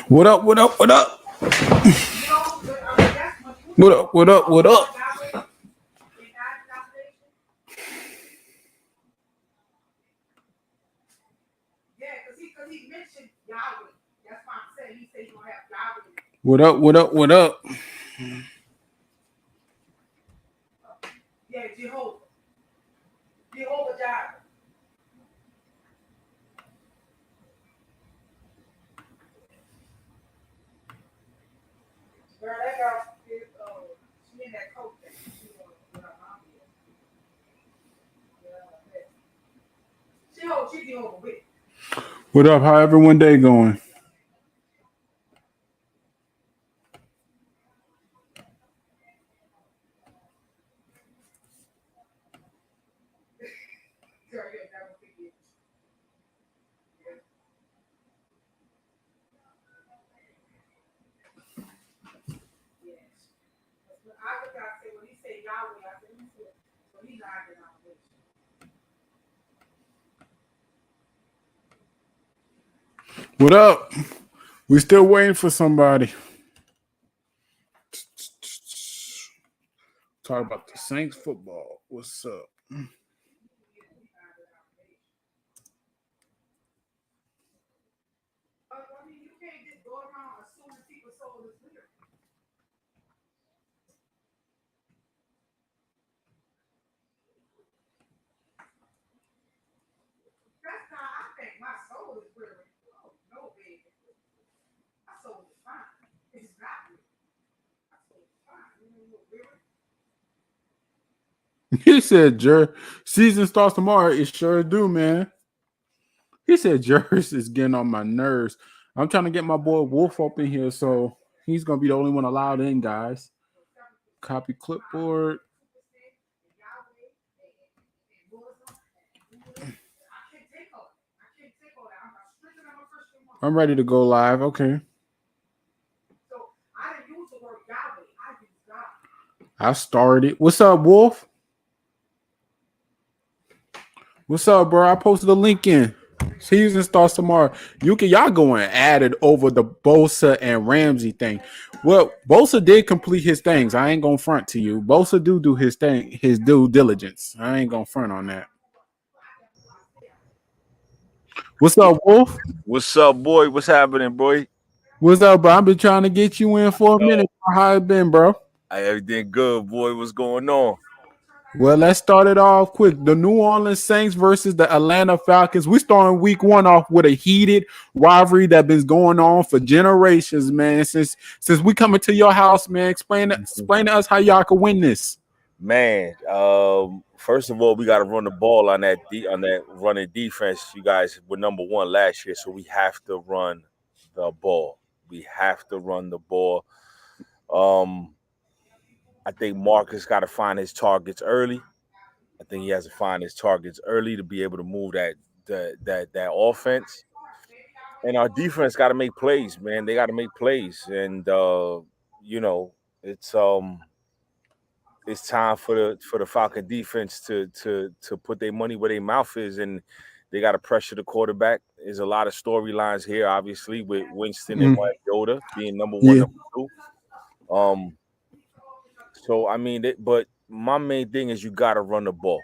What up? What up? What up? What up? What up? What up? What up? What up? What up? What up? How everyone day going? What up? We still waiting for somebody. Talk about the Saints football. What's up? He said, season starts tomorrow. It sure do, man. He said, Jers is getting on my nerves. I'm trying to get my boy Wolf up in here, so he's going to be the only one allowed in, guys. Copy clipboard. I'm ready to go live. Okay. I started. What's up, Wolf? What's up, bro? I posted a link in. Season starts tomorrow. Y'all going at it over the Bosa and Ramsey thing. Well, Bosa did complete his things. I ain't gonna front to you. Bosa do his thing, his due diligence. I ain't gonna front on that. What's up, Wolf? What's up, boy? What's happening, boy? What's up, bro? I've been trying to get you in for a minute. How it been, bro? Everything good, boy. What's going on? Well, let's start it off quick. The New Orleans Saints versus the Atlanta Falcons. We starting week one off with a heated rivalry that been going on for generations, man. Since we coming to your house, man. Explain to us how y'all can win this. Man, first of all, we got to run the ball on that running defense. You guys were number one last year, so we have to run the ball. We have to run the ball. I think Marcus got to find his targets early. I think he has to find his targets early to be able to move that offense. And our defense got to make plays, man. They got to make plays, and it's time for the Falcon defense to put their money where their mouth is, and they got to pressure the quarterback. There's a lot of storylines here, obviously, with Winston and Mariota being number one, number two. So I mean, but my main thing is you got to run the ball.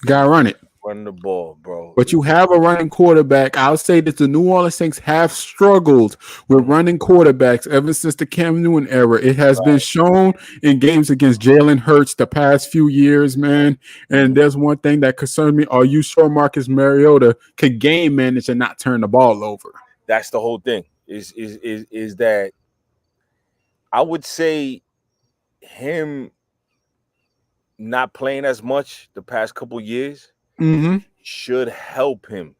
Gotta run it. Run the ball, bro. But you have a running quarterback. I'll say that the New Orleans Saints have struggled with running quarterbacks ever since the Cam Newton era. It has been shown in games against Jalen Hurts the past few years, man. And there's one thing that concerns me. Are you sure Marcus Mariota could game manage and not turn the ball over? That's the whole thing. Is that I would say him not playing as much the past couple years should help him,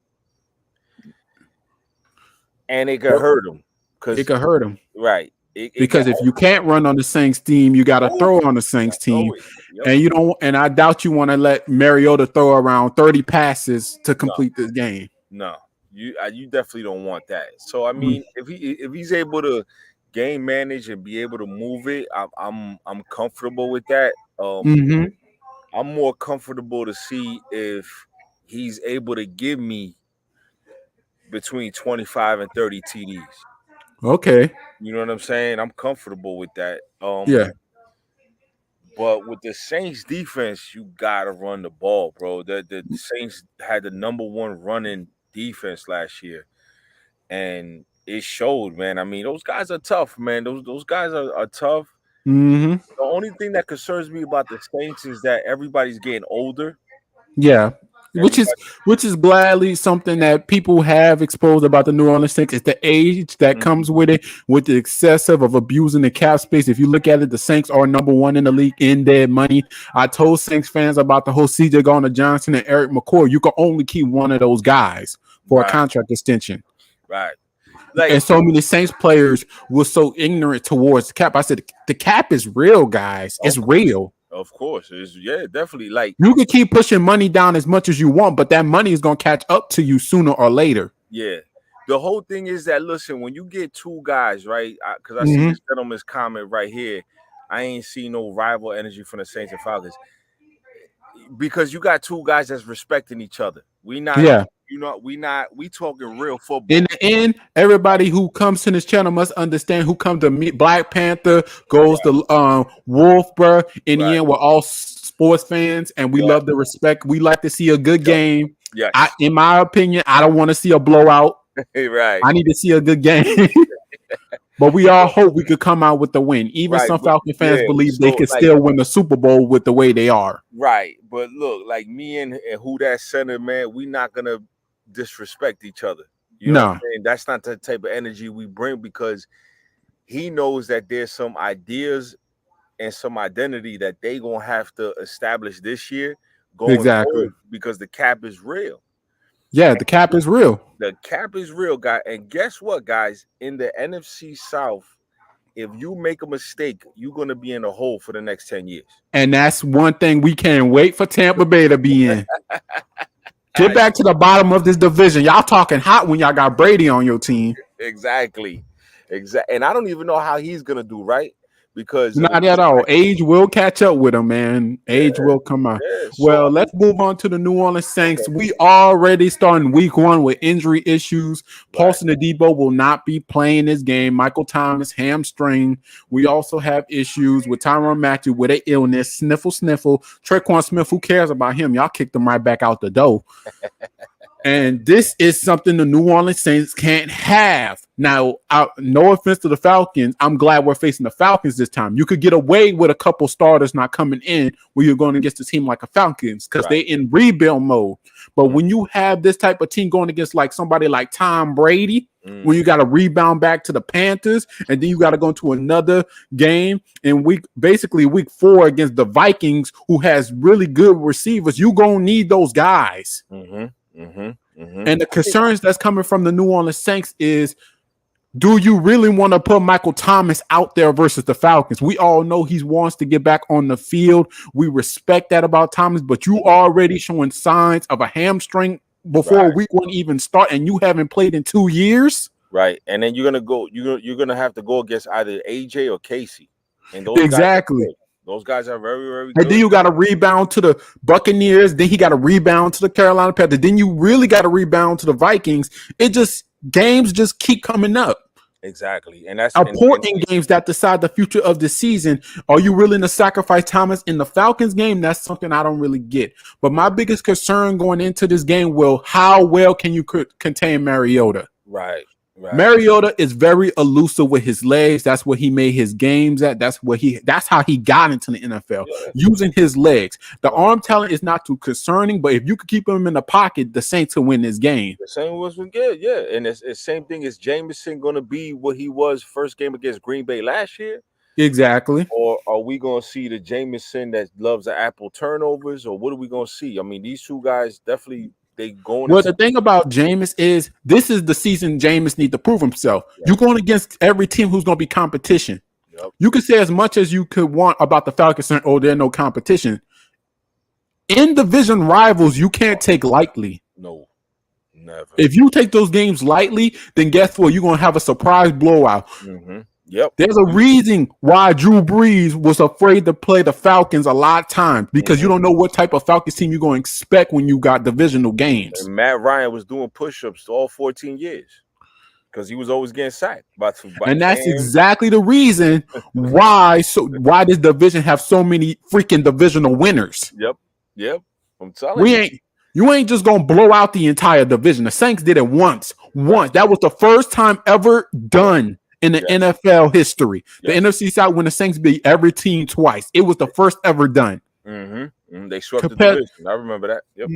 and it could hurt him. It could hurt him, right? Because if you can't run on the Saints team, you got to throw on the Saints team, and you don't. And I doubt you want to let Mariota throw around 30 passes to complete this game. No, you definitely don't want that. So I mean, if he's able to game manage and be able to move it, I'm comfortable with that. I'm more comfortable to see if he's able to give me between 25 and 30 TDs. Okay. You know what I'm saying? I'm comfortable with that. Yeah. But with the Saints defense, you gotta run the ball, bro. The Saints had the number one running defense last year, and it showed, man. I mean, those guys are tough, man. Those guys are tough. Mm-hmm. The only thing that concerns me about the Saints is that everybody's getting older. Yeah. Which is Everybody, gladly something that people have exposed about the New Orleans Saints. It's the age that Mhm. comes with it, with the excessive of abusing the cap space. If you look at it, the Saints are number one in the league in dead money. I told Saints fans about the whole CJ Garner Johnson and Eric McCoy. You can only keep one of those guys for a right, contract extension. right. Like, And so many Saints players were so ignorant towards the cap. I said, the cap is real, guys. It's real. of course, it's yeah, definitely. Like, You can keep pushing money down as much as you want, but that money is going to catch up to you sooner or later. yeah. The whole thing is that listen, when you get two guys, right? Because I see Mm-hmm. this gentleman's comment right here. I ain't seen no rival energy from the Saints and Falcons because you got two guys that's respecting each other. We not, Yeah. we talking real In football. the end, everybody who comes to this channel must understand who comes to meet Black Panther, goes to Wolf, bro. In the Right. end, we're all sports fans and we Yeah. love the respect. We like to see a good Yep. game. Yes. In my opinion, I don't want to see a blowout. Right. I need to see a good game. But we all hope we could come out with the win. Even Right. some But Falcon fans yeah, believe they so could like still win the Super Bowl with the way they are. right. But look, like me and who that center, man, we not gonna disrespect each other. You know what I'm No, saying? That's not the type of energy we bring because he knows that there's some ideas and some identity that they gonna have to establish this year going exactly. forward because the cap is real. Yeah, the cap is real. The cap is real, guy. And guess what, guys? In the NFC South, if you make a mistake, you're gonna be in a hole for the next 10 years. And that's one thing we can't wait for Tampa Bay to be in. Get back to the bottom of this division. Y'all talking hot when y'all got Brady on your team. Exactly. And I don't even know how he's gonna do, right? Because of the Not at all. Age will catch up with him, man. Age will come out. yeah. So Well, I mean, let's move on to the New Orleans okay, Saints. We already starting week one with injury issues. right, Paulson Adebo will not be playing this game. Michael Thomas, hamstring. We also have issues with Tyrann Matthew with an illness. Sniffle, sniffle. Tre'Quan Smith, who cares about him? Y'all kicked him right back out the door. And this is something the New Orleans Saints can't have. Now, no offense to the Falcons, I'm glad we're facing the Falcons this time. You could get away with a couple starters not coming in when you're going against a team like a Falcons because they in rebuild mode. But when you have this type of team going against like somebody like Tom Brady, when you got to rebound back to the Panthers, and then you got to go into another game in week 4 against the Vikings, who has really good receivers, you gonna need those guys. And the concerns that's coming from the New Orleans Saints is, do you really want to put Michael Thomas out there versus the Falcons? We all know he wants to get back on the field. We respect that about Thomas, but you already showing signs of a hamstring before week one even start, and you haven't played in 2 years. Right. And then you're gonna have to go against either AJ or Casey. And those guys are very, very good. And then you got to rebound to the Buccaneers. Then he got to rebound to the Carolina Panthers. Then you really got to rebound to the Vikings. Games just keep coming up. Exactly. And that's important games that decide the future of the season. Are you willing to sacrifice Thomas in the Falcons game? That's something I don't really get. But my biggest concern going into this game, Will, how well can you contain Mariota? Right. Mariota is very elusive with his legs. That's what he made his games at. That's how he got into the NFL, using his legs. The arm talent is not too concerning, but if you could keep him in the pocket, the Saints will win this game. The same was good, yeah. And it's the same thing. Is Jameson going to be what he was first game against Green Bay last year? Exactly. Or are we going to see the Jameson that loves the apple turnovers? Or what are we going to see? I mean, these two guys definitely. The thing about Jameis is this is the season Jameis needs to prove himself. You're going against every team who's going to be competition. You can say as much as you could want about the Falcons, oh, there's no competition. In division rivals, you can't take lightly. No, never. If you take those games lightly, then guess what? You're going to have a surprise blowout. There's a reason why Drew Brees was afraid to play the Falcons a lot of times because you don't know what type of Falcons team you're going to expect when you got divisional games. And Matt Ryan was doing push-ups all 14 years. because he was always getting sacked by And that's Cam. exactly the reason why this division have so many freaking divisional winners. Yep. I'm telling you. You ain't just gonna blow out the entire division. The Saints did it once. That was the first time ever done in the NFL history. The NFC South, when the Saints beat every team twice, it was the first ever done. They swept the division. I remember that. Yep.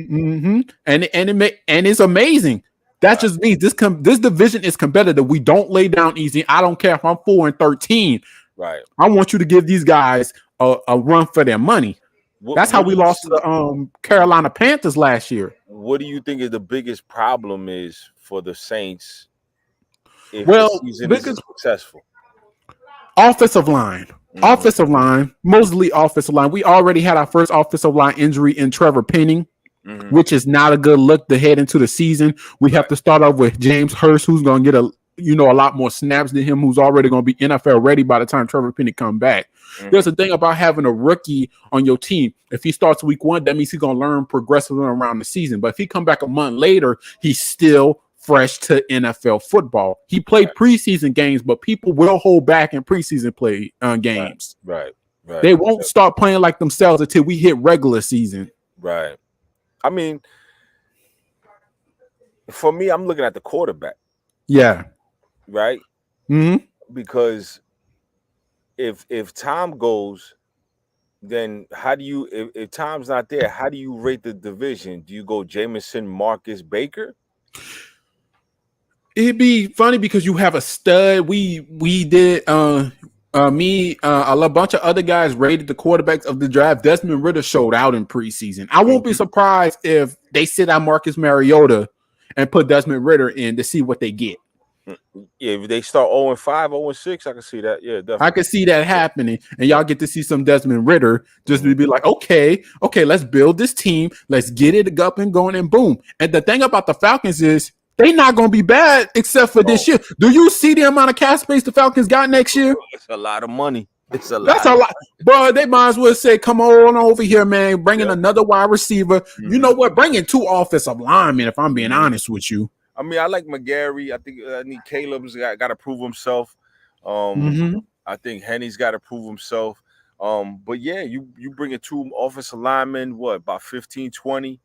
And it's amazing. That just means this division is competitive. We don't lay down easy. I don't care if I'm 4-13. Right. I want you to give these guys a run for their money. That's how we lost to the Carolina Panthers last year. What do you think is the biggest problem is for the Saints if the season is successful? Offensive line. Offensive line, mostly offensive line. We already had our first offensive line injury in Trevor Penning, which is not a good look to head into the season. We have to start off with James Hurst, who's going to get a lot more snaps than him, who's already going to be NFL ready by the time Trevor Penning come back. There's a thing about having a rookie on your team. If he starts week 1, that means he's going to learn progressively around the season. But if he come back a month later, he's still fresh to NFL football. He played preseason games, but people will hold back in preseason play games. Right. They won't start playing like themselves until we hit regular season. Right. I mean, for me, I'm looking at the quarterback. Yeah. Right. Because if Tom goes, then how do you? If Tom's not there, how do you rate the division? Do you go Jameson, Marcus, Baker? It'd be funny because you have a stud. We did a bunch of other guys rated the quarterbacks of the draft. Desmond Ridder showed out in preseason. I won't be surprised if they sit out Marcus Mariota and put Desmond Ridder in to see what they get. Yeah, if they start 0-5, 0-6, I can see that. Yeah, definitely. I can see that happening, and y'all get to see some Desmond Ridder just to be like, okay, let's build this team, let's get it up and going, and boom. And the thing about the Falcons is they're not going to be bad except for this year. Do you see the amount of cap space the Falcons got next year? It's a lot of money. That's a lot. Bro, they might as well say, come on over here, man. Bring in another wide receiver. You know what? Bring in 2 offensive linemen, if I'm being honest with you. I mean, I like McGarry. I think Caleb's got to prove himself. I think Henny's got to prove himself. But yeah, you bring in 2 offensive linemen, about 15, 20.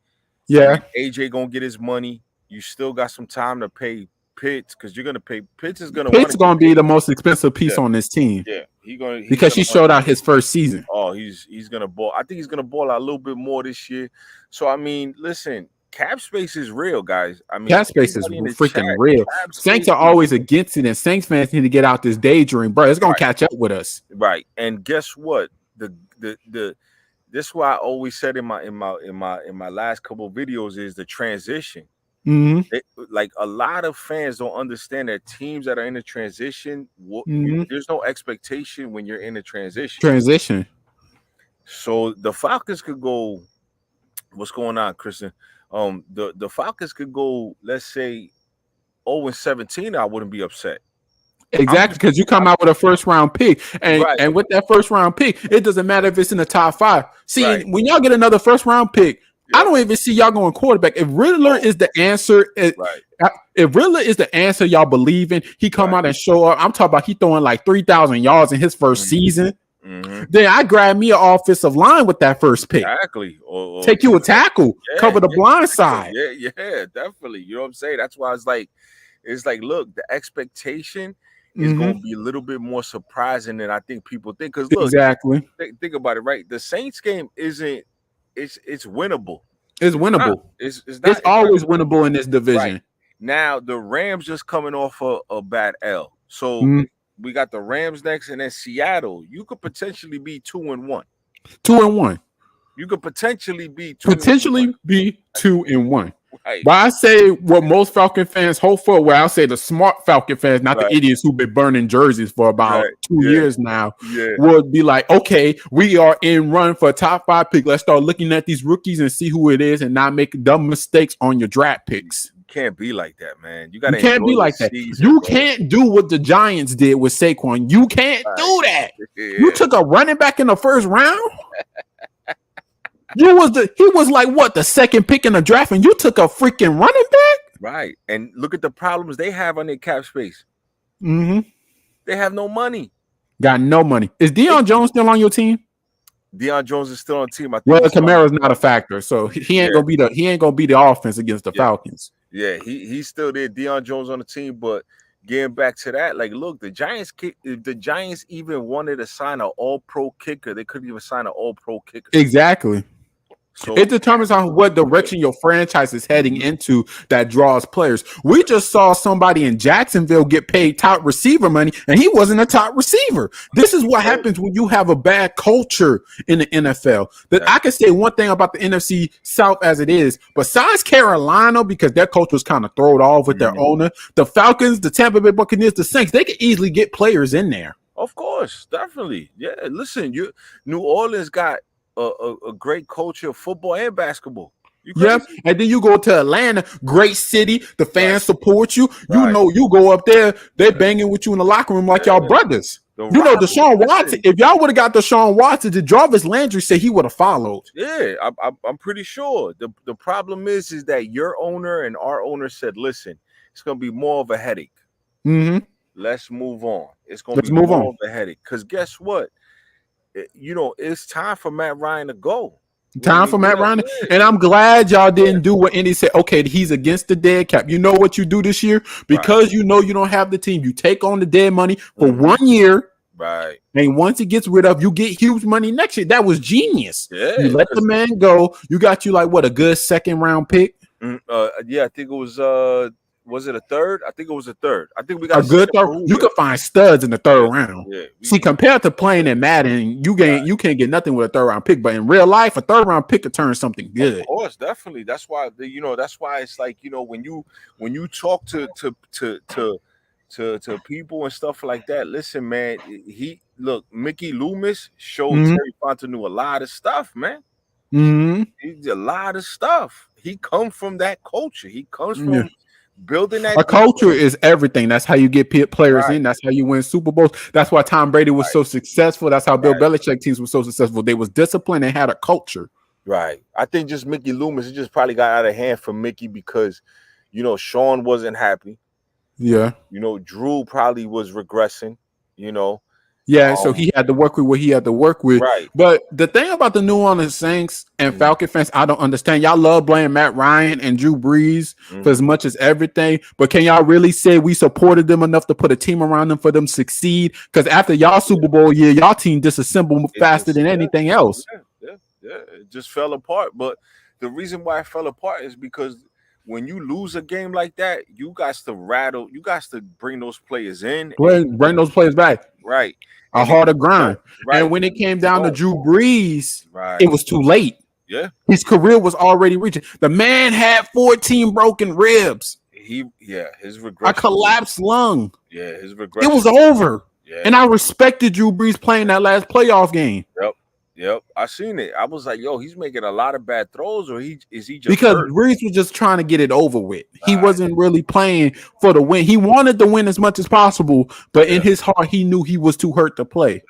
Yeah. AJ gonna get his money. You still got some time to pay Pitts because you're gonna pay. Pitts is gonna be the most expensive piece on this team. Yeah, because he showed out his first season. Oh, he's gonna ball. I think he's gonna ball out a little bit more this year. So I mean, listen. Cap space is real, guys. I mean, cap space is freaking real. Saints are always against it, and Saints fans need to get out this daydream, bro. It's gonna catch up with us, right? And guess what? This is what I always said in my last couple of videos is the transition. Like a lot of fans don't understand that teams that are in the transition, there's no expectation when you're in the transition. So the Falcons could go. What's going on, Kristen? The Falcons could go, let's say, 0-17. I wouldn't be upset. Exactly, because you come out with a first round pick, and with that first round pick, it doesn't matter if it's in the top 5. See, when y'all get another first round pick, I don't even see y'all going quarterback. If Riddler is the answer, if Riddler is the answer y'all believe in, he come out and show up. I'm talking about he throwing like 3,000 yards in his first season. Then I grab me an offensive line with that first pick. Exactly. Or take you a tackle, cover the blind side. Yeah, definitely. You know what I'm saying? That's why it's like, look, the expectation is going to be a little bit more surprising than I think people think. Because look, exactly. Think about it, right? The Saints game it's winnable. It's winnable. It's always winnable in this division. Right. Now the Rams just coming off a bad L. So we got the Rams next, and then Seattle. You could potentially be 2-1. 2-1. You could potentially be 2-1. Right. But I say what most Falcon fans hope for. Well, I'll say the smart Falcon fans, not the idiots who've been burning jerseys for about 2 years now, would be like, okay, we are in run for a top 5 pick. Let's start looking at these rookies and see who it is, and not make dumb mistakes on your draft picks. Can't be like that, man. You can't be like that. You can't do what the Giants did with Saquon. You can't do that. You took a running back in the first round. He was like what, the second pick in the draft, and you took a freaking running back. Right. And look at the problems they have on their cap space. Mm-hmm. They have no money. Got no money. Is They, Deion Jones still on your team? Deion Jones is still on the team. I Well, think he's starting. Kamara's not a factor, so he ain't Yeah, gonna be the offense against the yeah, Falcons. yeah. He's still there. Deion Jones on the team, but getting back to that, like, look, if the Giants even wanted to sign an All-Pro kicker, they couldn't even sign an All-Pro kicker. Exactly. It So determines on what direction your franchise is heading into that draws players. We just saw somebody in Jacksonville get paid top receiver money, and he wasn't a top receiver. This is what happens when you have a bad culture in the NFL. That I can say one thing about the NFC South as it is, besides Carolina, because their culture is kind of thrown off with their owner, the Falcons, the Tampa Bay Buccaneers, the Saints, they can easily get players in there. of course, definitely. Yeah, listen, New Orleans got a great culture of football and basketball. You Yep. crazy? And then you go to Atlanta, great city. The fans support you. You Right. know, you go up there, they banging with you in the locker room like y'all brothers. You know, Deshaun Watson, if y'all would have got Deshaun Watson, the Jarvis Landry said he would have followed. Yeah, I'm pretty sure. The problem is that your owner and our owner said, listen, it's gonna be more of a headache. Mm-hmm. Let's move on. It's gonna Let's be move more on. of a headache. Because guess what? It's time for Matt Ryan to go. Time for Matt Ryan. And I'm glad y'all didn't do what Indy said. Okay, he's against the dead cap. You know what you do this year? Because you know you don't have the team. You take on the dead money for 1 year. Right. And once he gets rid of, you get huge money next year. That was genius. Yeah. You let the man go. You got you like what, a good second round pick? Yeah, I think it was it a third? I think it was a third. I think we got A good third. You can find studs in the third round. Yeah. See, compared to playing in Madden, you can't get nothing with a third round pick. But in real life, a third round pick could turn something good. Of course, definitely. That's why that's why it's like, when you talk to people and stuff like that. Listen, man, Mickey Loomis showed Terry Fontenot a lot of stuff, man. Mm-hmm. He's a lot of stuff. He comes from that culture. He comes from building that. A culture is everything. That's how you get players in. That's how you win Super Bowls. That's why Tom Brady was so successful. That's how Bill Belichick teams were so successful. They was disciplined and had a culture. Right. I think just Mickey Loomis, it just probably got out of hand for Mickey because, Sean wasn't happy. Yeah. Drew probably was regressing, Yeah, so he had to work with what he had to work with. Right. But the thing about the New Orleans Saints and Falcon fans, I don't understand. Y'all love blaming Matt Ryan and Drew Brees for as much as everything. But can y'all really say we supported them enough to put a team around them for them to succeed? Because after y'all Super Bowl year, y'all team disassembled faster than anything else. Yeah. It just fell apart. But the reason why it fell apart is because when you lose a game like that, you got to bring those players in. Bring those players back. Right. A harder grind. Right. And when it came down to Drew Brees, it was too late. Yeah. His career was already reaching. The man had 14 broken ribs. His regression. A collapsed lung. Yeah, his regression. It was over. Yeah. And I respected Drew Brees playing that last playoff game. Yep. I seen it. I was like, yo, he's making a lot of bad throws, or is he just because hurt? Brees was just trying to get it over with. He wasn't really playing for the win. He wanted to win as much as possible, but in his heart, he knew he was too hurt to play.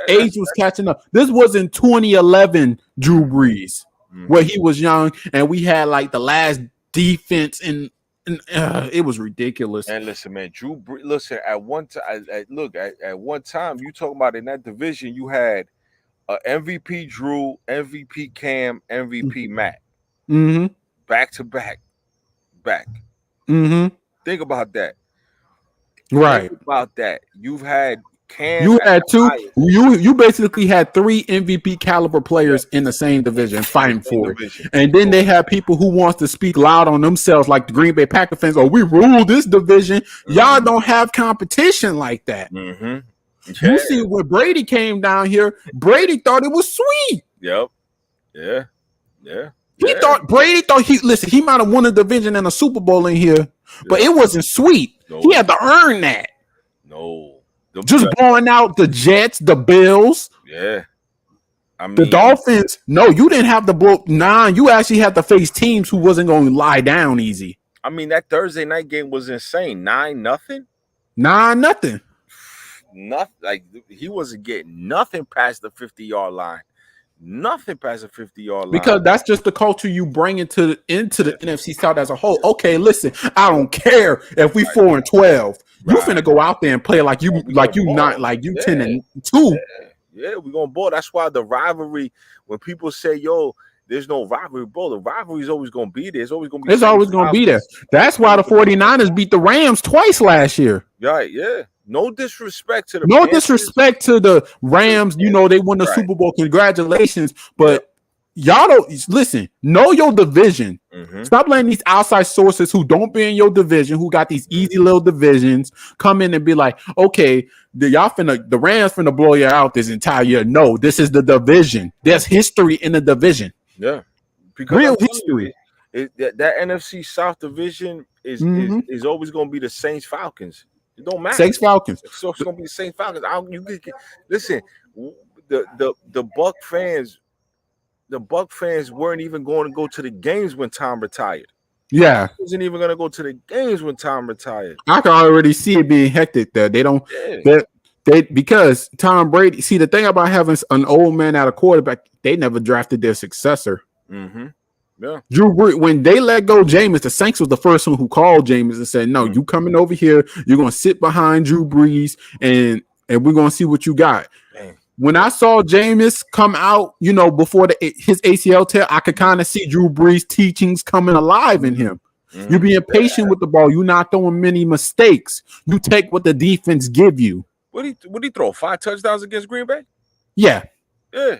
Age was catching up. This was in 2011, Drew Brees, where he was young, and we had like the last defense and it was ridiculous. And listen, man, Drew Brees. Listen, at one time, at one time, you talking about in that division, you had MVP Drew, MVP Cam, MVP Matt, back to back. Think about that. Right. Think about that. You've had Cam. You had two. You basically had 3 MVP caliber players in the same division fighting for it. And then they have people who wants to speak loud on themselves, like the Green Bay Packer fans. Oh, we rule this division. Y'all don't have competition like that. You see, when Brady came down here, Brady thought it was sweet. Yep. Yeah. Brady thought he might have won a division and a Super Bowl in here, but it wasn't sweet. No. He had to earn that. No. Just blowing out the Jets, the Bills. Yeah. I mean, the Dolphins. No, you didn't have to blow. Nah, you actually had to face teams who wasn't going to lie down easy. I mean, that Thursday night game was insane. 9-0. 9-0. Nothing. Like he wasn't getting nothing past the 50-yard line. Nothing past the 50-yard line. Because that's just the culture you bring into the NFC South as a whole. Okay, listen, I don't care if we 4-12. You finna go out there and play like you not like you 10-2. Yeah, we're gonna ball. That's why the rivalry, when people say, yo, there's no rivalry, bro, the rivalry is always gonna be there. It's always gonna be there. That's why the 49ers beat the Rams twice last year. Right, yeah. No disrespect to the Panthers. Disrespect to the Rams. You know, they won the Super Bowl. Congratulations. But y'all don't listen, know your division. Stop letting these outside sources who don't be in your division, who got these easy little divisions, come in and be like, okay, the Rams finna blow you out this entire year. No, this is the division. There's history in the division. Yeah. Because real history. That NFC South division is always gonna be the Saints Falcons. It don't matter. Saints Falcons. So it's gonna be the Saints Falcons. Listen, the Buck fans. The Buck fans weren't even going to go to the games when Tom retired. Yeah, wasn't even going to go to the games when Tom retired. I can already see it being hectic there. They don't. They because Tom Brady. See, the thing about having an old man at a quarterback, they never drafted their successor. Yeah. Drew Brees, when they let go Jameis, the Saints was the first one who called Jameis and said, "No, you coming over here. You're gonna sit behind Drew Brees, and we're gonna see what you got." Dang. When I saw Jameis come out, you know, before his ACL tear, I could kind of see Drew Brees' teachings coming alive in him. You're being patient with the ball. You're not throwing many mistakes. You take what the defense give you. What did he throw? 5 touchdowns against Green Bay? Yeah. Yeah.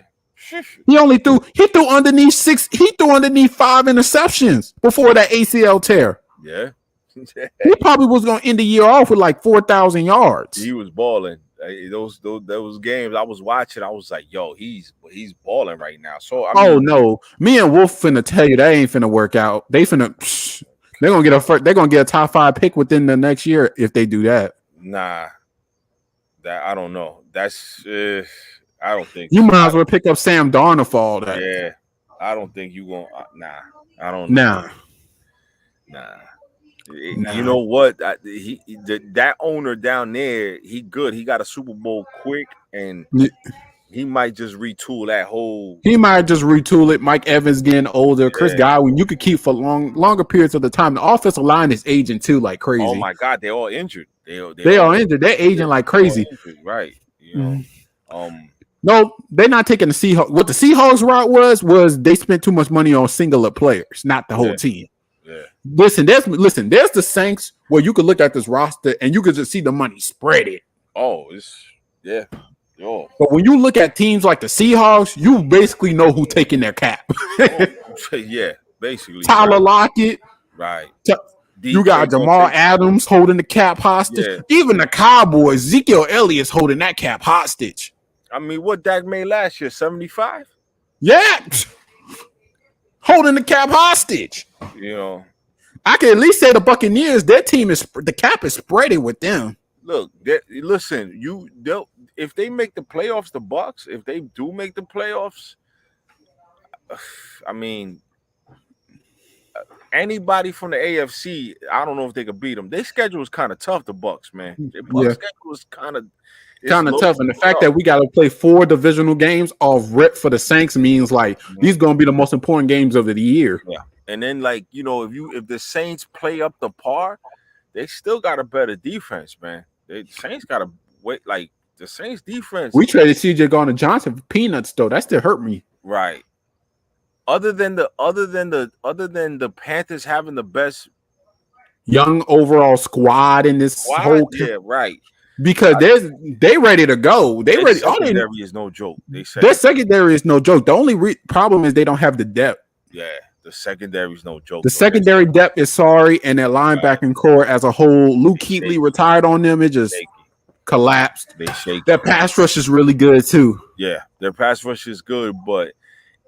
He threw underneath 6. He threw underneath 5 interceptions before that ACL tear. Yeah. He probably was going to end the year off with like 4,000 yards. He was balling. Those games I was watching, I was like, yo, he's balling right now. So no, me and Wolf finna tell you that ain't finna work out. They're gonna get a top 5 pick within the next year if they do that. Nah, that I don't know. That's I don't think you might as well pick up Sam Darnold for all that. Yeah, I don't think you gonna. I don't know. Nah. You know what? That owner down there, he good. He got a Super Bowl quick, and he might just retool that whole. He might just retool it. Mike Evans getting older. Chris Godwin, you could keep for longer periods of the time. The offensive line is aging too, like crazy. Oh my God, they're all injured. They all injured. They're aging like crazy. Injured, right? You know. No, they're not taking the Seahawks. What the Seahawks route was they spent too much money on singular players, not the whole team. Yeah. Listen, there's the Saints where you could look at this roster and you could just see the money spread it. Oh, Yo. But when you look at teams like the Seahawks, you basically know who's taking their cap. Yeah, basically. Tyler Lockett. Right. You got Jamal Adams holding the cap hostage. Yeah. Even the Cowboys, Ezekiel Elliott's holding that cap hostage. I mean, what Dak made last year? 75? Yeah. Holding the cap hostage. You know. I can at least say the Buccaneers, their team the cap is spreading with them. Look, listen, if they make the playoffs, the Bucs, if they do make the playoffs, I mean, anybody from the AFC, I don't know if they could beat them. Their schedule is kind of tough, the Bucs, man. Their Bucs schedule is kind of tough. And the fact that we got to play 4 divisional games off rip for the Saints means like these going to be the most important games of the year. Yeah. And then, like, you know, if the Saints play up the par, they still got a better defense, man. The Saints got to wait. Like, the Saints defense. We traded CJ Gardner-Johnson for peanuts, though. That still hurt me. Right. Other than the Panthers having the best young overall squad in this whole right. Because they ready to go. They ready. Secondary is no joke. Their secondary is no joke. The only problem is they don't have the depth. Yeah. The secondary is no joke. The secondary depth is sorry, and their linebacking core as a whole. Luke Kuechly retired on them. It just collapsed. They shake. Their pass rush is really good too. Yeah, their pass rush is good, but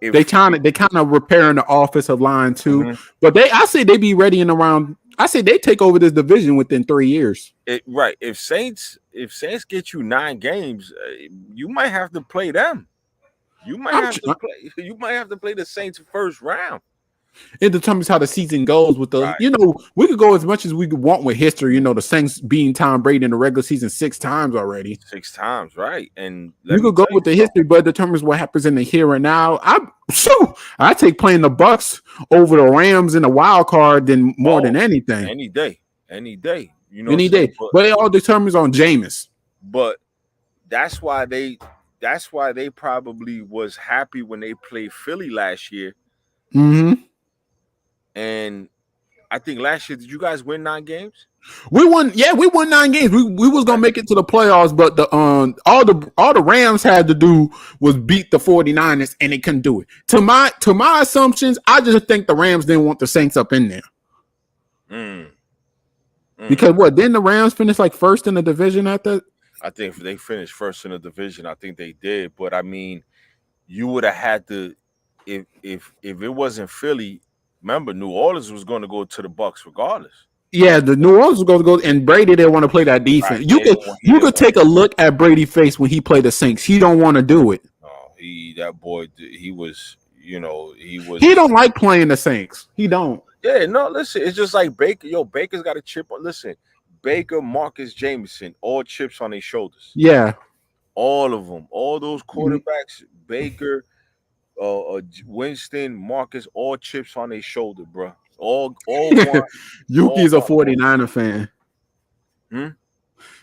they kind of repairing the offensive line too. But I say they be ready in around. I say they take over this division within 3 years. Right. If Saints get you 9 games, you might have to play them. You might have to play the Saints first round. It determines how the season goes with the, Right. we could go as much as we could want with history. The Saints beating Tom Brady in the regular season 6 times already. 6 times, right? And let You me could go tell you with the something. history, but it determines what happens in the here and now. I take playing the Bucks over the Rams in the wild card than more than Oh, anything, any day, any day. You know what any I'm saying? day. But it all determines on Jameis. But that's why they probably was happy when they played Philly last year. Mm-hmm. And I think last year, did you guys win 9 games? We won. Yeah, we won 9 games. We was gonna make it to the playoffs, but the all the Rams had to do was beat the 49ers, and they couldn't do it. To my assumptions, I just think the Rams didn't want the Saints up in there. Mm. Because what? Didn't the Rams finish like first in the division at that? I think if they finished first in the division, I think they did. But I mean, you would have had to, if it wasn't Philly. Remember, New Orleans was going to go to the Bucks regardless. Yeah, the New Orleans was going to go, and Brady didn't want to play that defense. Right. You could He you didn't could take a look at Brady's face when he played the Saints. He don't want to do it. No, that boy, he was, he was. He don't like playing the Saints. He don't. Yeah, no, listen, it's just like Baker. Yo, Baker's got a chip on. Listen, Baker, Marcus Jameson, all chips on their shoulders. Yeah, all of them, all those quarterbacks, Baker, Winston, Marcus, all chips on their shoulder, bro. All one. Yuki's a 49er fan. Hmm?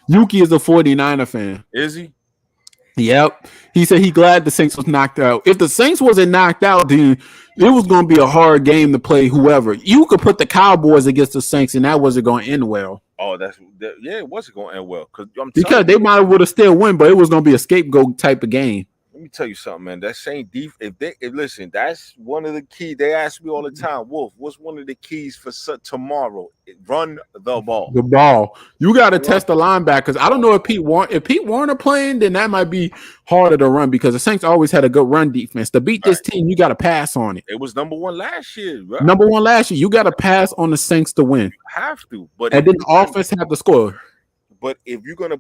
Yuki is a 49er fan. Is he? Yep. He said he glad the Saints was knocked out. If the Saints wasn't knocked out, then it was going to be a hard game to play whoever. You could put the Cowboys against the Saints, and that wasn't going to end well. Oh, yeah, it wasn't going to end well. Because they might would have still won, but it was going to be a scapegoat type of game. Let me tell you something, man. That same listen, that's one of the keys. They ask me all the time, Wolf, what's one of the keys for tomorrow? Run the ball. The ball. You got to test the linebackers. I don't know if Pete Warner playing, then that might be harder to run because the Saints always had a good run defense. To beat this team, you got to pass on it. It was number one last year. Right? Number one last year. You got to pass on the Saints to win. You have to, but and then the offense have to score. But if you're gonna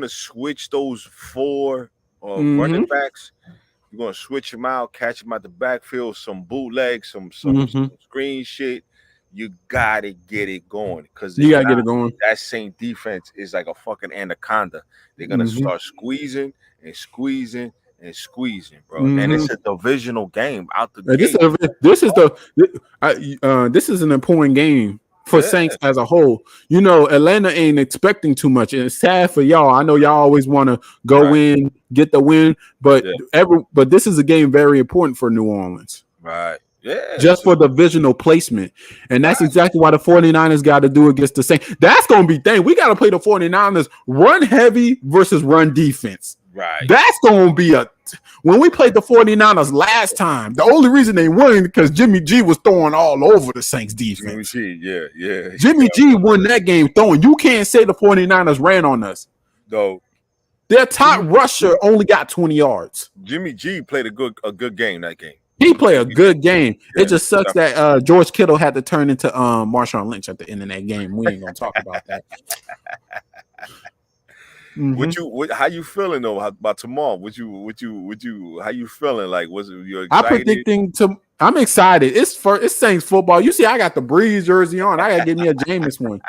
switch those four running backs, you're gonna switch them out, catch them out the backfield, some bootlegs, some screen shit. You gotta get it going because you gotta get it going. That same defense is like a fucking anaconda. They're gonna start squeezing and squeezing and squeezing, bro. And it's a divisional game out the gate. This is an important game for Saints as a whole. Atlanta ain't expecting too much, and it's sad for y'all. I know y'all always want to go in, get the win, but this is a game very important for New Orleans. Right. Yeah. Just for divisional placement. And that's exactly why the 49ers got to do against the Saints. That's going to be thing. We got to play the 49ers run heavy versus run defense. Right. That's going to be when we played the 49ers last time, the only reason they won because Jimmy G was throwing all over the Saints defense. Jimmy G, yeah. Jimmy G won that game throwing. You can't say the 49ers ran on us. No. Their top rusher only got 20 yards. Jimmy G played a good game that game. He played a good game. Yeah, it just sucks that George Kittle had to turn into Marshawn Lynch at the end of that game. We ain't gonna talk about that. How you feeling though about tomorrow? How you feeling? Like, was it you excited? I'm excited. It's Saints football. You see, I got the Breeze jersey on. I gotta give me a Jameis one.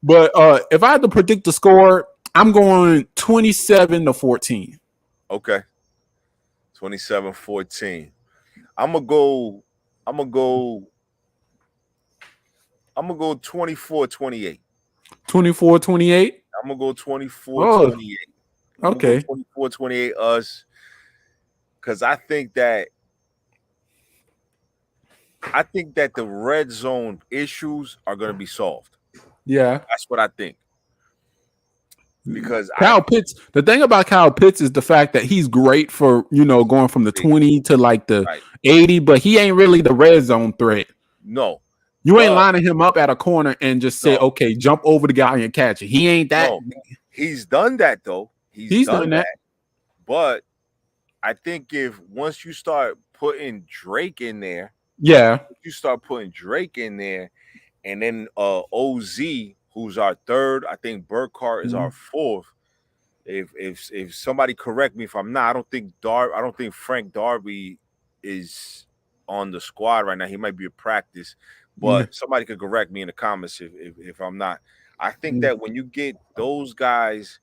But if I had to predict the score, I'm going 27-14. Okay. 27-14. I'm gonna go 24-28. 24-28? I'm gonna go 24-28. Okay. 24-28 us. Cause I think that the red zone issues are gonna be solved. Yeah. That's what I think. Because Kyle Pitts, the thing about Kyle Pitts is the fact that he's great for, going from the 20 to like the 80, but he ain't really the red zone threat. No. You ain't lining him up at a corner and just say, okay, jump over the guy and catch it. He ain't that. No. He's done that, though. He's done that. But I think once you start putting Drake in there, and then OZ, who's our third, I think Burkhardt is our fourth. If somebody correct me if I'm not, I don't think Frank Darby is on the squad right now. He might be a practice, Mm, but somebody could correct me in the comments if I'm not. I think mm. that when you get those guys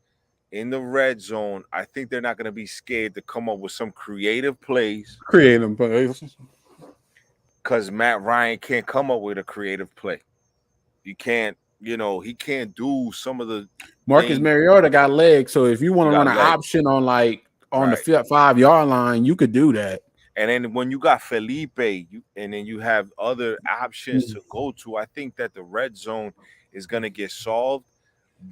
in the red zone, I think they're not going to be scared to come up with some creative plays Creative plays. because Matt Ryan can't come up with a creative play. You can't, he can't do some of the Marcus things. Mariota got legs, so if you want He to run got an legs, option on on the right? 5 yard line, you could do that. And then when you got Felipe, and then you have other options to go to, I think that the red zone is going to get solved.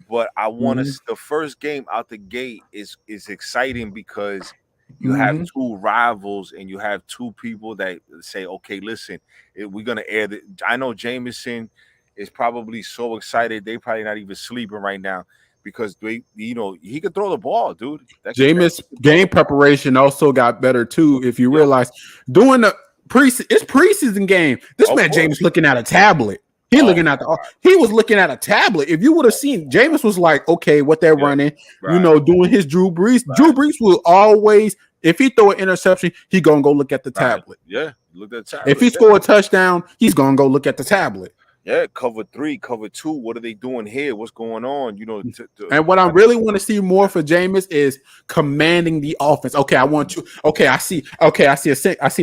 But I want Mm-hmm. to. The first game out the gate is exciting because you have Mm-hmm. two rivals and you have two people that say, "Okay, listen, we're gonna air the." I know Jameson is probably so excited they probably not even sleeping right now because he could throw the ball, dude. That kid Jameis can throw the game ball. preparation also got better too. If you Yep, realize doing the it's preseason game. This of man course. James looking at a tablet. He Oh looking my at God. he was looking at a tablet. If you would have seen, Jameis was like, okay, what they're Yeah. running, Right. doing his Drew Brees. Drew Right. Brees will always, if he throw an interception, he gonna go look at the Right. tablet. Yeah. Look at the If tablet. he Yeah. score a touchdown, he's gonna go look at the tablet. Yeah. Cover 3, cover 2. What are they doing here? What's going on? And what I really want to see more for Jameis is commanding the offense. Okay, I want you. Okay, I see. Okay, I see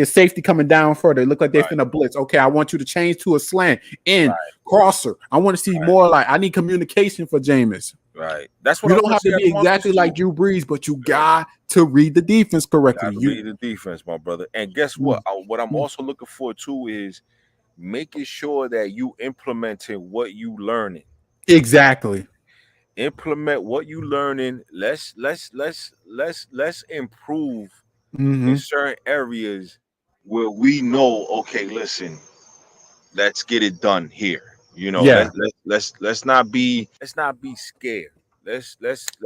a safety coming down further. It look like they're Right. finna blitz. Okay, I want you to change to a slant in Right. crosser. I want to see Right. more like I need communication for Jameis. Right. That's what You I don't want have to to see out be of Marcus exactly like too. Drew Brees, but you Yeah. got to read the defense correctly. Got to read the defense, my brother. And guess what? What I'm also looking for too is making sure that you implementing what you learning. Exactly. Implement what you learning. Let's improve in Mm-hmm. certain areas where we know. Okay, listen, let's get it done here. Yeah. Let's not be scared. Let's Don't be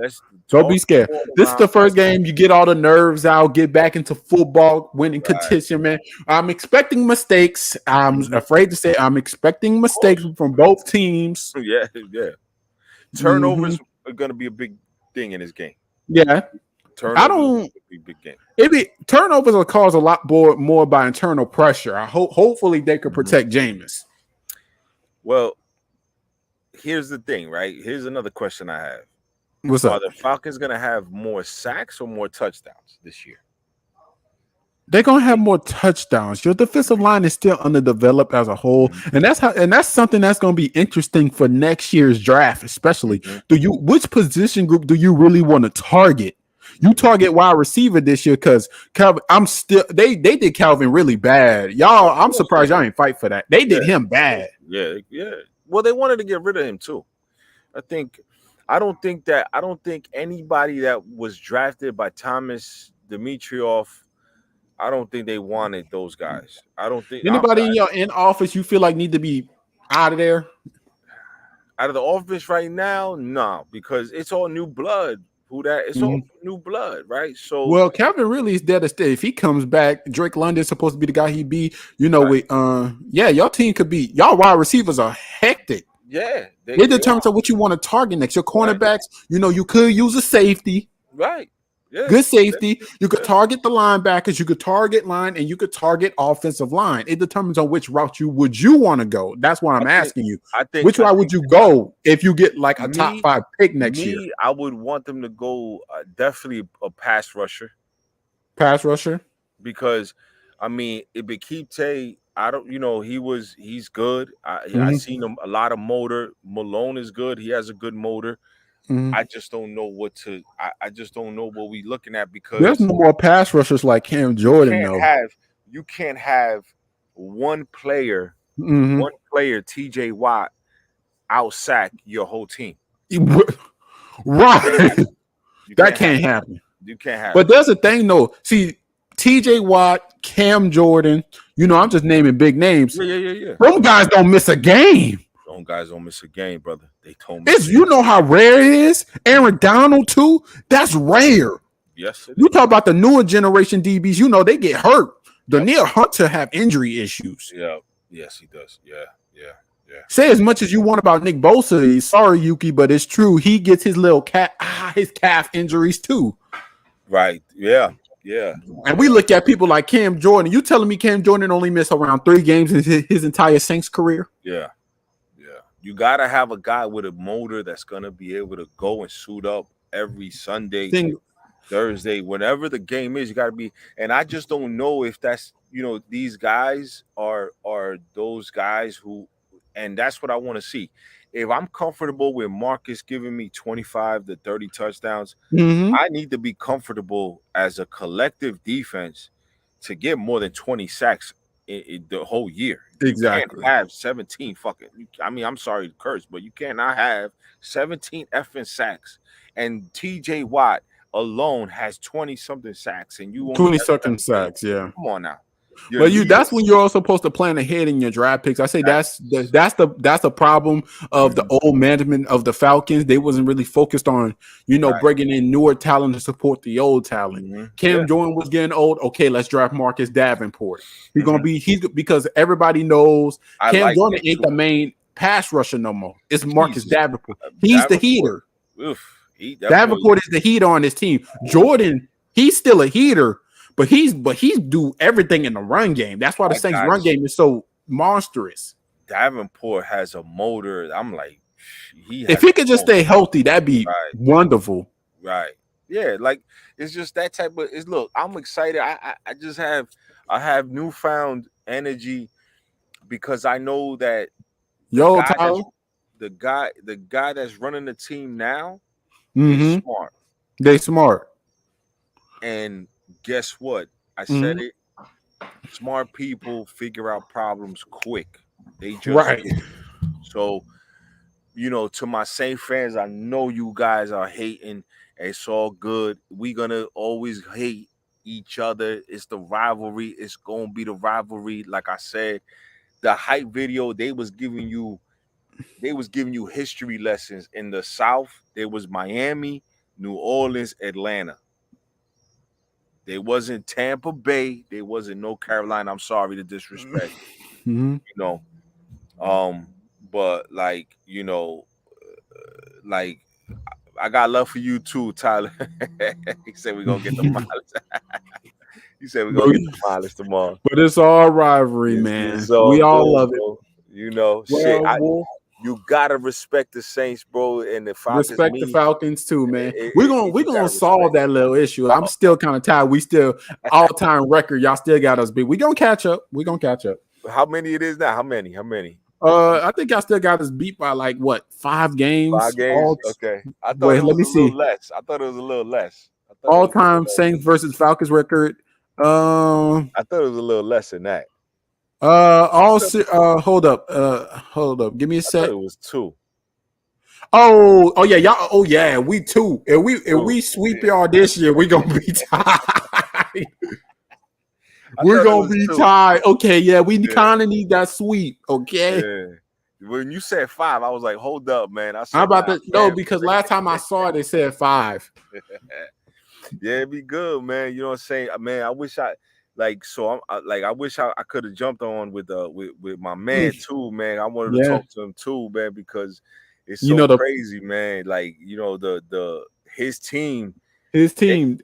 toss the scared. ball This is around the like first game you get all the nerves out, get back into football, winning right. competition, man. I'm expecting mistakes. I'm Mhm. afraid to say I'm expecting Of mistakes course. from both teams. Yeah, yeah. Hmm. Turnovers are gonna be a big thing in this game. Yeah. I Turnovers are don't gonna be a big game. maybe turnovers will cause a lot more by internal pressure. I hope hopefully they could Mhm. protect Jameis. Well, here's the thing, right? Here's another question I have. What's Are up? the Falcons gonna have more sacks or more touchdowns this year? They're gonna have more touchdowns. Your defensive line is still underdeveloped as a whole, Mhm. and that's something that's gonna be interesting for next year's draft, especially. Mhm. Which position group do you really want to target? You target wide receiver this year because Calvin. They did Calvin really bad. Y'all, Of I'm course they surprised y'all did. ain't fight for that. They Yeah, did him bad. yeah, yeah. Well, they wanted to get rid of him too. I think I don't think anybody that was drafted by Thomas Dimitrov, I don't think they wanted those guys. I don't think Anybody in your in office you feel like need to be out of there? out of the office right now, no, because it's all new blood. It's all new blood, right? So Well, Calvin really is there to stay. If he comes back, Drake London's supposed to be the guy he be. right. With your team could be y'all wide receivers are hectic. Yeah, It they determines on what you want to target next. Your right, cornerbacks, you could use a safety, right. Yeah, good safety. You could yeah. target the linebackers, you could target line, and you could target offensive line. It determines on which route you want to go. That's what I'm asking you. Which route would you go if you get like a top 5 pick next year? I would want them to go definitely a pass rusher. Pass rusher. Because I mean, Ibikite, I don't, he's good. I seen him a lot of motor. Malone is good. He has a good motor. Mhm. I just don't know I just don't know what we looking at because There's no more pass rushers like Cam Jordan, though. you can't have one player, Mhm. TJ Watt out sack your whole team. Right. You That can't happen. You can't have But there's a thing, though. See, TJ Watt, Cam Jordan, I'm just naming big names. Yeah. Those guys don't miss a game. Those guys don't miss a game, brother. They told me. You know how rare it is? Aaron Donald, too? That's rare. Yes, it You is. talk about the newer generation DBs, they get hurt. Danielle Hunter have injury issues. Yeah. Yes, he does. Yeah. Say as much as you want about Nick Bosa. Sorry, Yuki, but it's true. He gets his little his calf injuries too. Right. Yeah. Yeah. And we look at people like Cam Jordan. You telling me Cam Jordan only missed around 3 games in his entire Saints career? Yeah. Yeah. You gotta have a guy with a motor that's gonna be able to go and suit up every Sunday, Thursday, whenever the game is. You gotta be, and I just don't know if that's these guys are those guys who, and that's what I want to see. If I'm comfortable with Marcus giving me 25 to 30 touchdowns, I need to be comfortable as a collective defense to get more than 20 sacks in the whole year. Exactly. You can't have 17 fucking. I mean, I'm sorry to curse, but you cannot have 17 effing sacks. And TJ Watt alone has 20 something sacks, and you only 20 something sacks. Yeah. Come on now. But that's when you're also supposed to plan ahead in your draft picks. I say that's the problem of the old management of the Falcons. They wasn't really focused on bringing in newer talent to support the old talent. Cam Jordan was getting old. Okay, let's draft Marcus Davenport. He's because everybody knows Cam Jordan ain't the main pass rusher no more. It's Marcus Davenport. He's the heater. Davenport is the heater on his team. Jordan, he's still a heater. But he's do everything in the run game. That's why the Saints run game is so monstrous. Davenport has a motor. I'm like, if he could just stay healthy, that'd be wonderful. Right. Yeah, like it's just that type of look, I'm excited. I have newfound energy because I know that the guy that's running the team now is smart. They smart. And guess what? I said it. Smart people figure out problems quick. They just So, to my Saint fans, I know you guys are hating. It's all good. We're gonna always hate each other. It's the rivalry. It's gonna be the rivalry. Like I said, the hype video, they was giving you history lessons. In the South, there was Miami, New Orleans, Atlanta. There wasn't Tampa Bay. There wasn't North Carolina. I'm sorry to disrespect. But like I got love for you too, Tyler. He said we're gonna get the mileage. He said we're gonna get the mileage tomorrow. But it's all rivalry, man. We all love it. You gotta respect the Saints, bro, and the Falcons. Respect the Falcons too, man. We're gonna solve that little issue. I'm still kind of tired. We still all-time record. Y'all still got us beat. We're gonna catch up. How many it is now? How many? I think y'all still got us beat by like what 5 games? 5 games. Okay. I thought it was a little less. I thought it was a little less. All-time Saints versus Falcons record. I thought it was a little less than that. Hold up. Give me a sec. It was 2. Oh yeah, y'all. Oh yeah, we 2. If we sweep y'all this year, we gonna be tied. We're gonna be tied. Okay, yeah, we kind of need that sweep. Okay. Yeah. When you said 5, I was like, hold up, man. I'm about to no, because last time I saw it, they said 5. Yeah, it'd be good, man. You know what I'm saying, man. I wish I. I wish I could have jumped on with my man too, man. I wanted to talk to him too, man, because it's so crazy, man. Like his team, his fan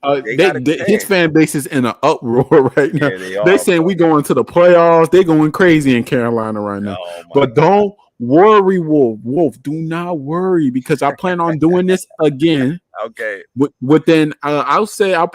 base is in an uproar right now. Yeah, they saying we going to the playoffs. They going crazy in Carolina right now. But don't worry, Wolf. Do not worry because I plan on doing this again. Okay. Within, I'll say I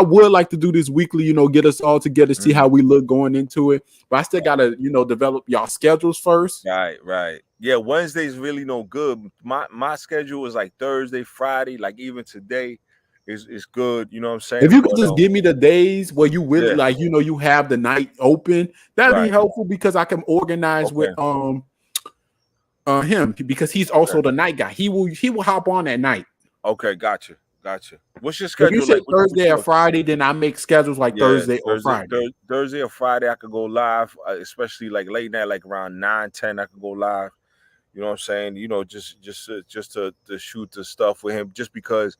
would like to do this weekly. Get us all together, see how we look going into it. But I still gotta, develop y'all schedules first. Right. Yeah, Wednesday's really no good. My schedule is like Thursday, Friday, like even today is good. You know what I'm saying? If you could just give me the days where you really you have the night open, that'd be helpful because I can organize with him because he's also the night guy. He will hop on at night. Okay, gotcha. What's your schedule? If you say Thursday or Friday, then I make schedules like Thursday or Friday. Thursday or Friday, I could go live, especially like late night, like around 9, 10, I could go live. You know what I'm saying? Just to shoot the stuff with him, just because,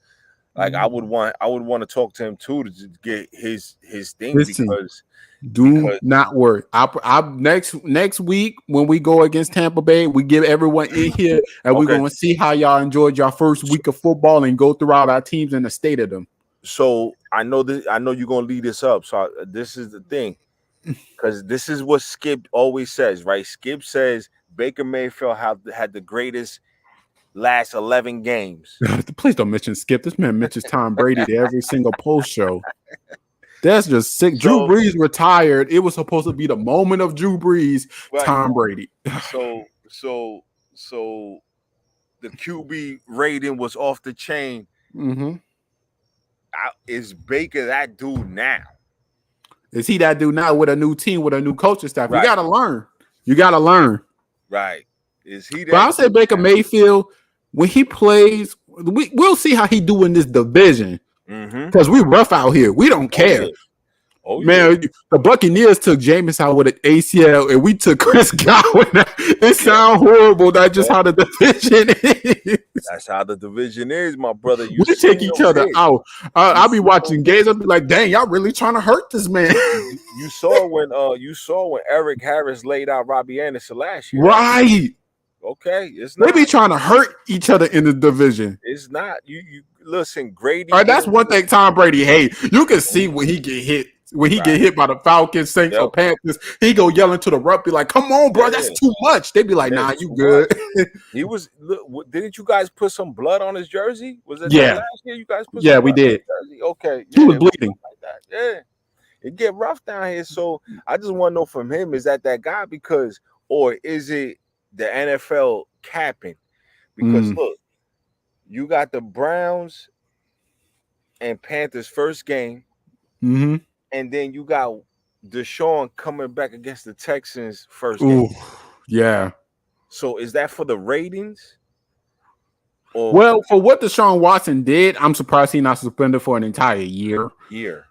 like I would want to talk to him too to get his thing because. Do not worry. I next week when we go against Tampa Bay, we give everyone in here and we're going to see how y'all enjoyed your first week of football and go throughout our teams and the state of them. So I know this. I know you're gonna lead this up. So this is the thing, because this is what Skip always says, right? Skip says Baker Mayfield had the greatest last 11 games. Please don't mention Skip. This man mentions Tom Brady to every single post show. That's just sick. Drew So, Brees retired. It was supposed to be the moment of Drew Brees. right. Tom Brady. So the QB rating was off the chain. Mm-hmm. Is Baker that dude now? Is he that dude now with a new team, with a new coaching staff? Right. You got to learn. You got to learn. Right. Is he that? But I'll say Baker Mayfield, when he plays, we'll see how he do in this division. Because we rough out here. We don't care. Oh, man, the Buccaneers took Jameis out with an ACL, and we took Chris Godwin. It sounds horrible. That's just how the division is. That's how the division is, my brother. We take each other out. I'll be watching games. I'll be like, dang, y'all really trying to hurt this man. You saw when Eric Harris laid out Robbie Anderson last year. Right. Okay. It's not. They be trying to hurt each other in the division. It's not. You listen, Grady. All right, that's one thing Tom Brady hate. You can see when he get hit. When he get hit by the Falcons, Saints, or Panthers, he go yelling to the rep, be like, "Come on, bro, that's too much." They be like, "Nah, you good." He was. Didn't you guys put some blood on his jersey? Was it last year? You guys put some blood we did. On his jersey? Okay, he was bleeding. Like that. Yeah, it get rough down here. So I just want to know from him: is that guy? Because, or is it the NFL capping? Because look, you got the Browns and Panthers first game. Mm-hmm. And then you got Deshaun coming back against the Texans first game. Yeah. So is that for the ratings? Or well, for what Deshaun Watson did, I'm surprised he's not suspended for an entire year. Yeah.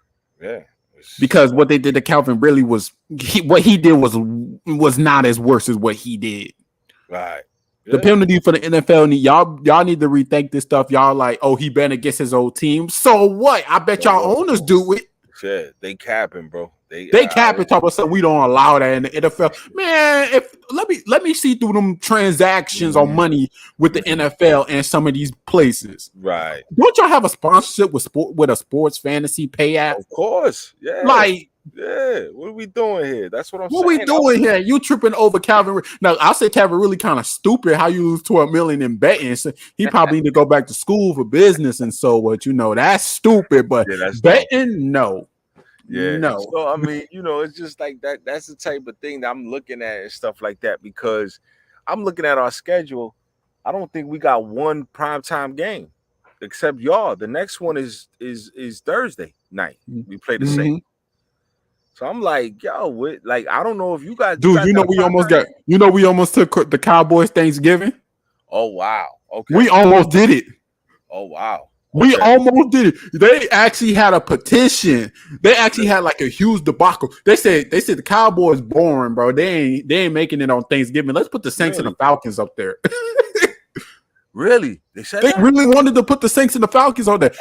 Because what they did to Calvin really was what he did was not as worse as what he did. Right. The penalty for the NFL, y'all need to rethink this stuff. Y'all like, oh, he been against his old team. So what? I bet y'all owners do it. Yeah, they capping, bro. They capping. Talk about something we don't allow that in the NFL. Man, let me see through them transactions on money with the NFL and some of these places. Right? Don't y'all have a sponsorship with a sports fantasy payout? Of course. Yeah. Like. Yeah, what are we doing here? That's what I'm saying. What we doing here? You tripping over Calvin? Now I'll say Calvin really kind of stupid. How you lose $12 million in betting? So he probably need to go back to school for business and so what. That's stupid. But that's betting, no. Yeah, no. So I mean, it's just like that. That's the type of thing that I'm looking at and stuff like that because I'm looking at our schedule. I don't think we got one primetime game except y'all. The next one is Thursday night. We play the Saints. So I'm like, yo, I don't know if you guys, dude. We almost took the Cowboys Thanksgiving. Oh wow, okay. We almost did it. Oh wow, okay. We almost did it. They actually had a petition. They actually had like a huge debacle. They said the Cowboys boring, bro. They ain't making it on Thanksgiving. Let's put the Saints and the Falcons up there. Really? They really wanted to put the Saints and the Falcons on there.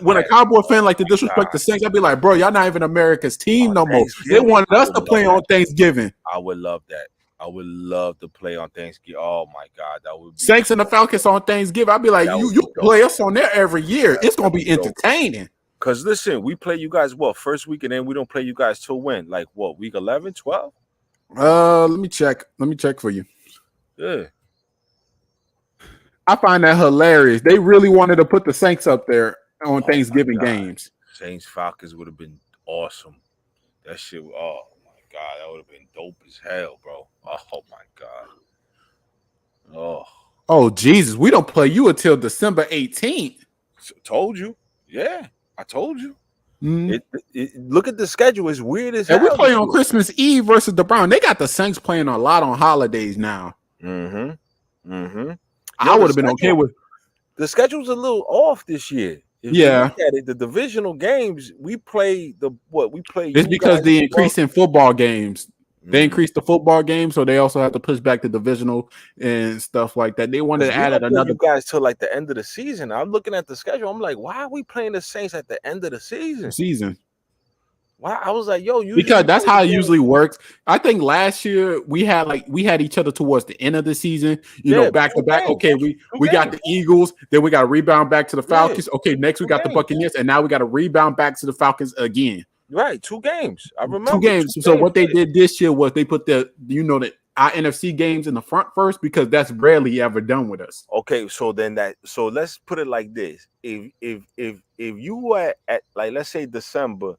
When a Cowboy fan like to disrespect the Saints, I'd be like, bro, y'all not even America's team no more. They wanted us to play on Thanksgiving. I would love that. I would love to play on Thanksgiving. Oh my God, that would be Saints and the Falcons on Thanksgiving. I'd be like, you play us on there every year. It's gonna be entertaining. Cause listen, we play you guys first week, and then we don't play you guys till when? Like what? Week 11, 12? Let me check. Let me check for you. Yeah. I find that hilarious. They really wanted to put the Saints up there on Thanksgiving games. Saints Falcons would have been awesome. That shit. Oh my God, that would have been dope as hell, bro. Oh my God. Oh Jesus, we don't play you until December 18th. Told you. Yeah, I told you. Look at the schedule. It's weird as hell. And we play on Christmas Eve versus the Browns. They got the Saints playing a lot on holidays now. I would have been okay with the schedule's a little off this year. If you look at it, the divisional games we play It's because the increase in football games. They increased the football game, so they also have to push back the divisional and stuff like that. They wanted to add another you guys till like the end of the season. I'm looking at the schedule. I'm like, why are we playing the Saints at the end of the season? Why? I was like, yo, usually Because that's those how it games, usually works. I think last year we had each other towards the end of the season, yeah, back to two back. games, Okay, two we got games, the Eagles, then we got to rebound back to the yeah, Falcons. Okay, next we two got the games, Buccaneers, and now we got to rebound back to the Falcons again. right? Two games. I Two remember two games. So games. what they did this year was they put the our NFC games in the front first because that's rarely ever done with us. Okay, so let's put it like this: if you were at like let's say December,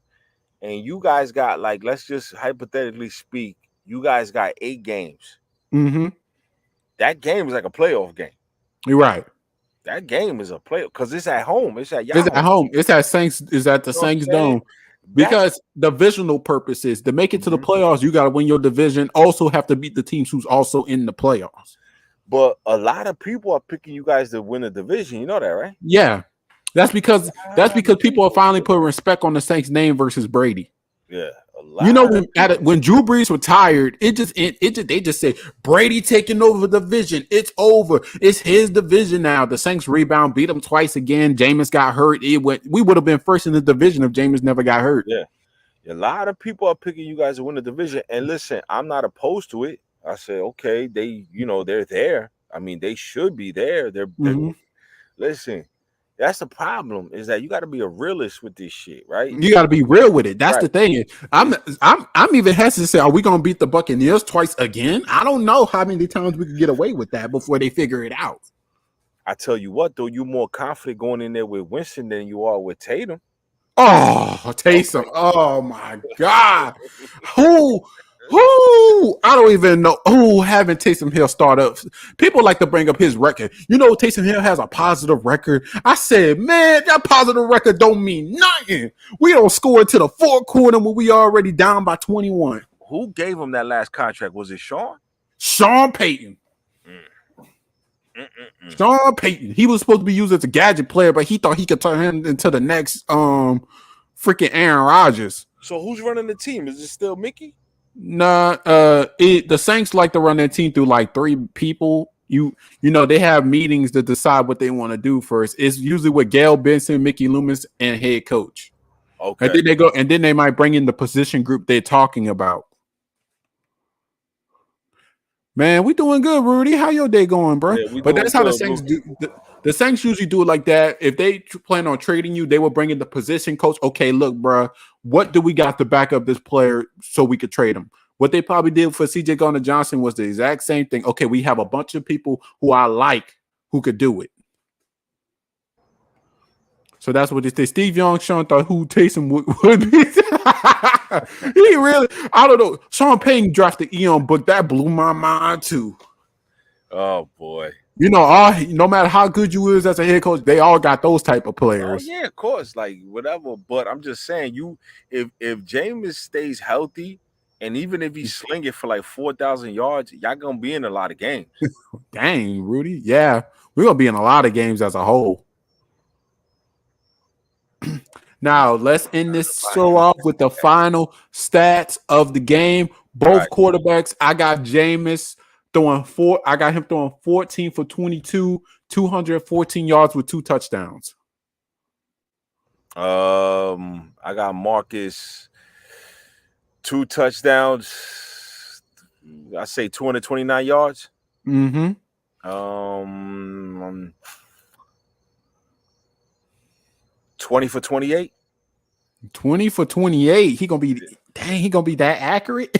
and you guys got like let's just hypothetically speak, you guys got 8 games. Mm-hmm. That game is like a playoff game. You're right. That game is a playoff because it's at home. It's at y'all It's home. at home. It's at Saints. Is at the You know what I'm Saints saying? Dome. Because divisional purposes, to make it to the playoffs, you got to win your division. Also, have to beat the teams who's also in the playoffs. But a lot of people are picking you guys to win the division. You know that, right? Yeah, that's because people are finally putting respect on the Saints' name versus Brady. Yeah, a lot. When Drew Brees retired, they just said Brady taking over the division. It's over. It's his division now. The Saints rebound, beat them twice again. Jameis got hurt. We would have been first in the division if Jameis never got hurt. Yeah, a lot of people are picking you guys to win the division. And listen, I'm not opposed to it. I said, okay, they're there. I mean, they should be there. Listen. That's the problem is that you got to be a realist with this shit, right? You got to be real with it. That's the thing. I'm even hesitant to say, are we going to beat the Buccaneers twice again? I don't know how many times we could get away with that before they figure it out. I tell you what, though, you're more confident going in there with Winston than you are with Tatum. Oh, Taysom. Okay. Oh my God. Who? I don't even know who having Taysom Hill start up. People like to bring up his record. Taysom Hill has a positive record. I said, man, that positive record don't mean nothing. We don't score into the fourth quarter when we already down by 21. Who gave him that last contract? Was it Sean? Sean Payton. Sean Payton. He was supposed to be used as a gadget player, but he thought he could turn him into the next freaking Aaron Rodgers. So who's running the team? Is it still Mickey? Nah, the Saints like to run their team through like 3 people. They have meetings to decide what they want to do first. It's usually with Gail Benson, Mickey Loomis, and head coach. Okay. And then they might bring in the position group they're talking about. Man, we doing good, Rudy. How your day going, bro? Yeah, but that's how the Saints do. The Saints usually do it like that. If they plan on trading you, they will bring in the position coach. Okay, look, bro, what do we got to back up this player so we could trade him? What they probably did for C.J. Gardner-Johnson was the exact same thing. Okay, we have a bunch of people who I like who could do it. So that's what they did. Steve Young, Sean thought who Taysom would be. He really, I don't know. Sean Payton drafted Eon Book. That blew my mind too. Oh boy. No matter how good you is as a head coach, they all got those type of players. Oh, yeah, of course, like whatever. But I'm just saying, if Jameis stays healthy, and even if he's slinging for like 4,000 yards, y'all gonna be in a lot of games. Dang, Rudy. Yeah, we're gonna be in a lot of games as a whole. Now let's end this show off with the final stats of the game. Both quarterbacks. I got Jameis throwing 14 for 22, 214 yards with 2 touchdowns. I got Marcus 2 touchdowns. I say 229 yards. Mm-hmm. 20 for 28. 20 for 28. He gonna be that accurate.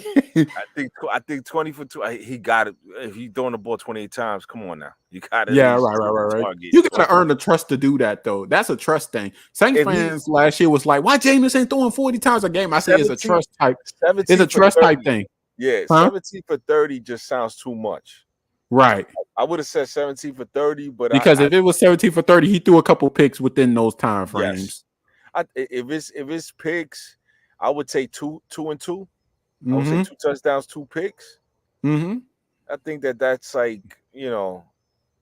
I think 20 for 2. He got it. If he's throwing the ball 28 times, come on now. You got it. Yeah, right. You gotta earn the trust to do that though. That's a trust thing. Saints fans last year was like, why Jameis ain't throwing 40 times a game? I say it's a trust type. It's a trust type thing. Yeah, 17 for 30 just sounds too much. Right. I would have said 17 for 30, but because if it was 17 for 30, he threw a couple picks within those time frames. Yes. If it's picks, I would take 2 and 2. I would say 2 touchdowns, 2 picks. Mm-hmm. I think that's like,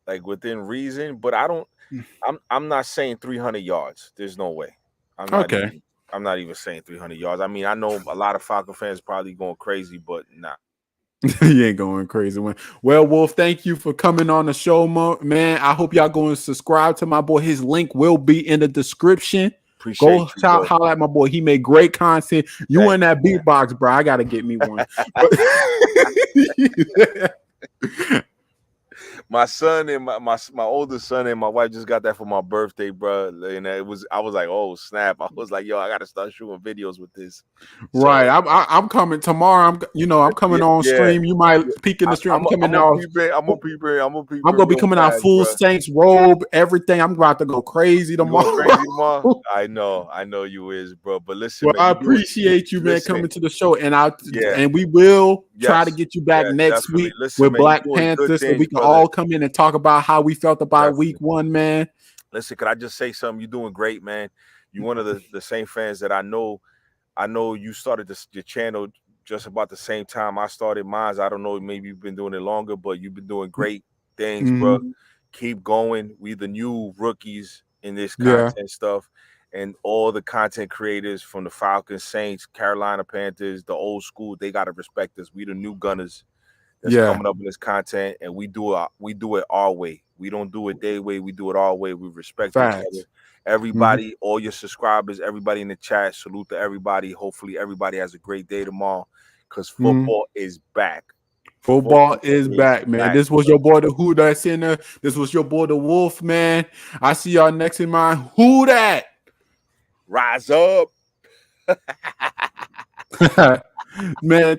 like within reason, but I'm not saying 300 yards. There's no way. I'm not even saying 300 yards. I mean, I know a lot of Falcon fans probably going crazy, but nah. You ain't going crazy. Well, Wolf, thank you for coming on the show, man. I hope y'all going to subscribe to my boy. His link will be in the description. Appreciate Go you, bro. holler at my boy. He made great content. You Thank in that beatbox, bro. I gotta get me one. My son and my oldest son and my wife just got that for my birthday, bro. And I was like, oh snap! I was like, yo, I gotta start shooting videos with this. Right. So I'm coming tomorrow. I'm coming on yeah, stream. You might yeah. peek in the stream. I'm coming I'm gonna out. peep in. I'm gonna peep I'm in gonna be real coming out fast, full bro. Saints robe, everything. I'm about to go crazy You going tomorrow. crazy tomorrow? I know you is, bro. But listen, Well, man, I you doing appreciate you, man, listen, coming to the show, yeah, and we will try to yes, get you back next definitely. week Listen, with man, you Black doing good Panther, so things, we can brother. all come in and talk about how we felt about Week Definitely. 1, man. Listen, could I just say something? You're doing great, man. You're one of the same fans that I know. I know you started your channel just about the same time I started mine. I don't know, maybe you've been doing it longer, but you've been doing great things, bro. Mm-hmm. Keep going. We the new rookies in this Yeah, content stuff, and all the content creators from the Falcons, Saints, Carolina Panthers, the old school, they gotta respect us. We the new gunners that's yeah, coming up in this content, and we do it our way. We don't do it their way. We do it our way. We respect each other. facts. Mm-hmm. Everybody, all your subscribers, everybody in the chat, salute to everybody. Hopefully, everybody has a great day tomorrow, because Mm-hmm. football is back. Football Football is is back, man. back, This was bro. your boy, the Who That Sinner. This was your boy, the Wolf, man. I see y'all next in mind. Who that? Rise up. Man,